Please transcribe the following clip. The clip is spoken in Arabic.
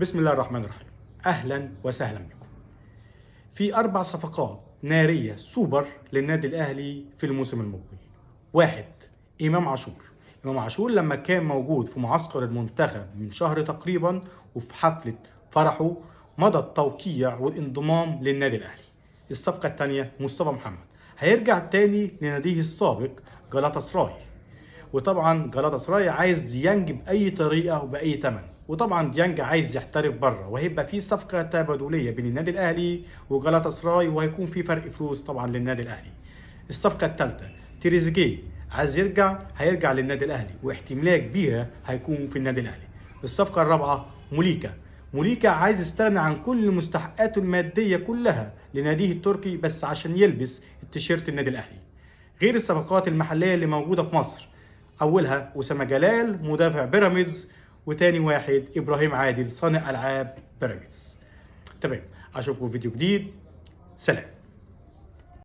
بسم الله الرحمن الرحيم. أهلا وسهلا بكم. في 4 صفقات نارية سوبر للنادي الأهلي في الموسم المقبل. 1. إمام عاشور. إمام عاشور لما كان موجود في معسكر المنتخب من شهر تقريبا وفي حفلة فرحه مضى التوقيع والانضمام للنادي الأهلي. الصفقة الثانية مصطفى محمد هيرجع تاني لناديه السابق جلاتا سراي، وطبعا جلاتا سراي عايز ديانج باي طريقه وباي ثمن، وطبعا ديانج عايز يحترف بره، وهيبقى في صفقه تبادليه بين النادي الاهلي وجلاتا سراي، وهيكون في فرق فلوس طبعا للنادي الاهلي. الصفقه الثالثه تريزيجيه عايز هيرجع للنادي الاهلي، واحتماليه كبيره هيكون في النادي الاهلي. الصفقه الرابعه موليكا عايز يستغنى عن كل مستحقاته الماديه كلها لناديه التركي بس عشان يلبس التيشيرت النادي الاهلي. غير الصفقات المحليه اللي موجوده في مصر، اولها اسامه جلال مدافع بيراميدز، وتاني واحد ابراهيم عادل صانع العاب بيراميدز. تمام، اشوفكم في فيديو جديد. سلام.